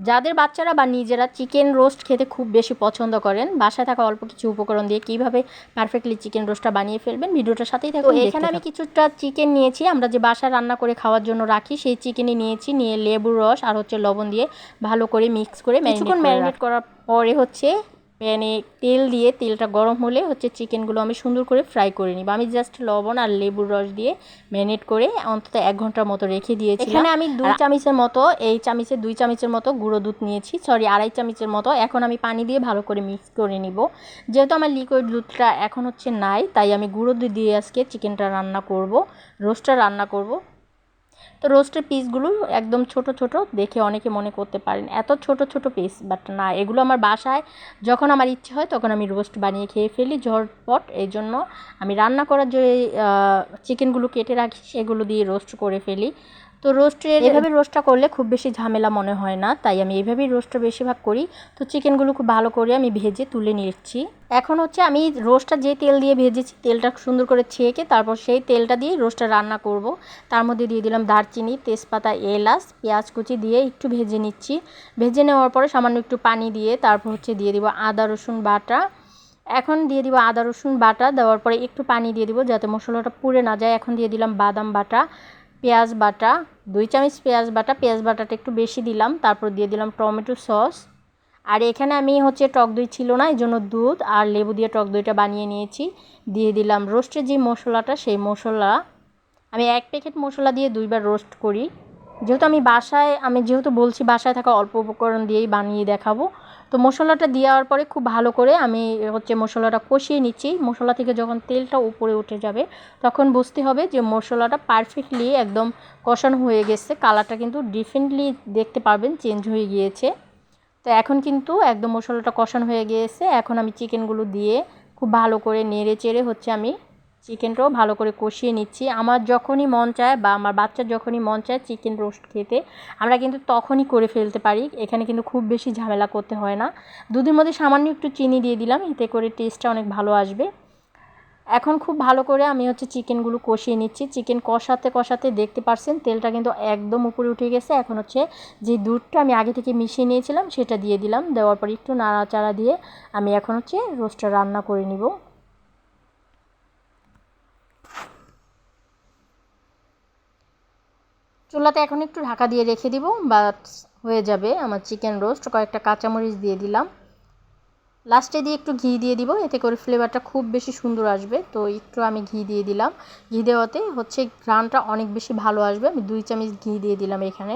যাদের বাচ্চারা বা নিজেরা চিকেন রোস্ট খেতে খুব বেশি পছন্দ করেন, বাসায় থাকা অল্প কিছু উপকরণ দিয়ে কীভাবে পারফেক্টলি চিকেন রোস্টটা বানিয়ে ফেলবেন ভিডিওটার সাথেই থাকুন। তো এখানে আমি কিছুটা চিকেন নিয়েছি, আমরা যে বাসায় রান্না করে খাওয়ার জন্য রাখি সেই চিকেনই নিয়েছি, নিয়ে লেবুর রস আর লবণ দিয়ে ভালো করে মিক্স করে কিছুক্ষণ ম্যারিনেট করার পরে প্যানে তেল দিয়ে তেলটা গরম হলে চিকেনগুলো আমি সুন্দর করে ফ্রাই করে নিব। আমি জাস্ট লবণ আর লেবুর রস দিয়ে ম্যারিনেট করে অন্তত 1 ঘন্টার মতো রেখে দিয়েছি। এখানে আমি 2 চামচের মতো, এই চামচে 2 চামচের মতো গুঁড়ো দুধ নিয়েছি, সরি 2.5 চামচের মতো। এখন আমি পানি দিয়ে ভালো করে মিক্স করে নিব। যেহেতু আমার লিকুইড দুধটা এখন নাই, তাই আমি গুঁড়ো দুধ দিয়ে আজকে চিকেনটা রান্না করব, রোস্টটা রান্না করব। তো রোস্টের পিসগুলো একদম ছোট ছোট, দেখে অনেকে মনে করতে পারেন এত ছোট ছোট পিস, বাট না, এগুলো আমার বাসায় যখন আমার ইচ্ছে হয় তখন আমি রোস্ট বানিয়ে খেয়ে ফেলি ঝটপট। এই জন্য আমি রান্না করার যে চিকেনগুলো কেটে রাখি সেগুলো দিয়ে রোস্ট করে ফেলি। তো এভাবে রোস্টটা করলে খুব বেশি ঝামেলা মনে হয় না, তাই আমি এভাবেই রোস্টটা বেশিরভাগ করি। তো চিকেনগুলো খুব ভালো করে আমি ভেজে তুলে নিচ্ছি। এখন আমি রোস্টটা যে তেল দিয়ে ভেজেছি, তেলটা সুন্দর করে ছেঁকে তারপর সেই তেলটা দিয়ে রোস্টটা রান্না করব। তার মধ্যে দিয়ে দিলাম দারচিনি, তেজপাতা, এলাচ, পেঁয়াজ কুচি দিয়ে একটু ভেজে নিচ্ছি। ভেজে নেওয়ার পরে সামান্য একটু পানি দিয়ে তারপর দিয়ে দিব আদা রসুন বাটা। এখন দিয়ে দিব আদা রসুন বাটা, দেওয়ার পরে একটু পানি দিয়ে দিব যাতে মশলাটা পুড়ে না যায়। এখন দিয়ে দিলাম বাদাম বাটা, পেঁয়াজ বাটা, 2 চামচ পেঁয়াজ বাটা, পেঁয়াজ বাটাটা একটু বেশি দিলাম। তারপর দিয়ে দিলাম টমেটো সস। আর এখানে আমি টক দই ছিল না, এই জন্য দুধ আর লেবু দিয়ে টক দইটা বানিয়ে নিয়েছি। দিয়ে দিলাম রোস্টের যে মশলাটা, সেই মশলা আমি 1 প্যাকেট মশলা দিয়ে 2 বার রোস্ট করি। যেহেতু আমি বলছি বাসায় থাকা অল্প উপকরণ দিয়েই বানিয়ে দেখাবো। তো মশলাটা দেওয়ার পরে খুব ভালো করে আমি মশলাটা কষিয়ে নিচ্ছি। মশলা থেকে যখন তেলটা উপরে উঠে যাবে তখন বুঝতে হবে যে মশলাটা পারফেক্টলি একদম কষানো হয়ে গেছে। কালারটা কিন্তু ডিফারেন্টলি দেখতে পারবেন, চেঞ্জ হয়ে গিয়েছে। তো এখন কিন্তু একদম মশলাটা কষানো হয়ে গিয়েছে। এখন আমি চিকেনগুলো দিয়ে খুব ভালো করে নেড়ে চেড়ে আমি চিকেনটাও ভালো করে কষিয়ে নিচ্ছি। আমার যখনই মন চায় বা আমার বাচ্চার যখনই মন চায় চিকেন রোস্ট খেতে, আমরা কিন্তু তখনই করে ফেলতে পারি। এখানে কিন্তু খুব বেশি ঝামেলা করতে হয় না। দুধের মধ্যে সামান্য একটু চিনি দিয়ে দিলাম, এতে করে টেস্টটা অনেক ভালো আসবে। এখন খুব ভালো করে আমি চিকেনগুলো কষিয়ে নিচ্ছি। চিকেন কষাতে কষাতে দেখতে পাচ্ছেন তেলটা কিন্তু একদম উপরে উঠে গেছে। এখন যে দুধটা আমি আগে থেকে মিশিয়ে নিয়েছিলাম সেটা দিয়ে দিলাম। দেওয়ার পর একটু নাড়াচাড়া দিয়ে আমি এখন রোস্টটা রান্না করে নিব। চুলাতে এখন একটু ঢাকা দিয়ে রেখে দিব, বা হয়ে যাবে আমার চিকেন রোস্ট। কয়েকটা কাঁচামরিচ দিয়ে দিলাম, লাস্টে দিয়ে একটু ঘি দিয়ে দিব, এতে করে ফ্লেভারটা খুব বেশি সুন্দর আসবে। তো একটু আমি ঘি দিয়ে দিলাম, ঘি দেওয়াতে ঘ্রাণটা অনেক বেশি ভালো আসবে। আমি 2 চামচ ঘি দিয়ে দিলাম এখানে।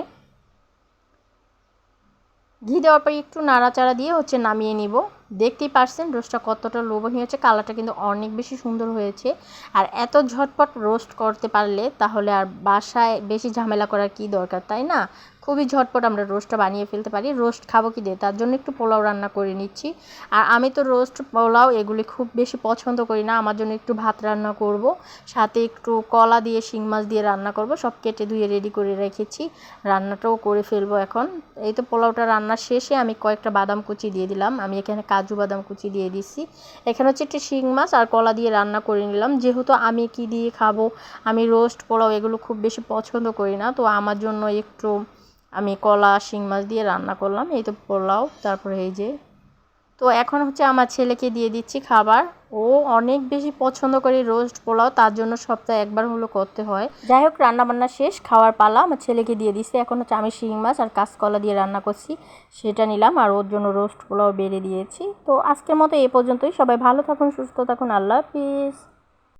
ঘি দেওয়ার পর একটু নাড়াচাড়া দিয়ে নামিয়ে নিব। দেখতেই পারছেন রোস্টটা কতটা লোভনীয় হয়েছে, কালারটা কিন্তু অনেক বেশি সুন্দর হয়েছে। আর এত ঝটপট রোস্ট করতে পারলে তাহলে আর বাসায় বেশি ঝামেলা করার কি দরকার, তাই না? খুবই ঝটপট আমরা রোস্টটা বানিয়ে ফেলতে পারি। রোস্ট খাবো কি দিয়ে, তার জন্য একটু পোলাও রান্না করে নিচ্ছি। আর আমি তো রোস্ট পোলাও এগুলি খুব বেশি পছন্দ করি না, আমার জন্য একটু ভাত রান্না করব, সাথে একটু কলা দিয়ে শিং মাছ দিয়ে রান্না করব। সব কেটে ধুয়ে রেডি করে রেখেছি, রান্নাটাও করে ফেলবো এখন। এই তো পোলাওটা রান্নার শেষে আমি কয়েকটা বাদাম কুচি দিয়ে দিলাম, আমি এখানে কাজু বাদাম কুচি দিয়ে দিচ্ছি। এখানে একটু শিং মাছ আর কলা দিয়ে রান্না করে নিলাম। যেহেতু আমি কি দিয়ে খাবো, আমি রোস্ট পোলাও এগুলো খুব বেশি পছন্দ করি না, তো আমার জন্য একটু আমি কলা শিং মাছ দিয়ে রান্না করলাম। এই তো পোলাও, তারপরে এই যে। তো এখন আমার ছেলেকে দিয়ে দিচ্ছি খাবার। ও অনেক বেশি পছন্দ করে রোস্ট পোলাও, তার জন্য সপ্তাহে একবার হলো করতে হয়। যাই হোক, রান্নাবান্না শেষ, খাওয়ার পালা। আমার ছেলেকে দিয়ে দিচ্ছি। এখন আমি শিং মাছ আর কাঁচকলা দিয়ে রান্না করছি, সেটা নিলাম, আর ওর জন্য রোস্ট পোলাও বেড়ে দিয়েছি। তো আজকের মতো এ পর্যন্তই। সবাই ভালো থাকুন, সুস্থ থাকুন, আল্লাহ হাফিজ।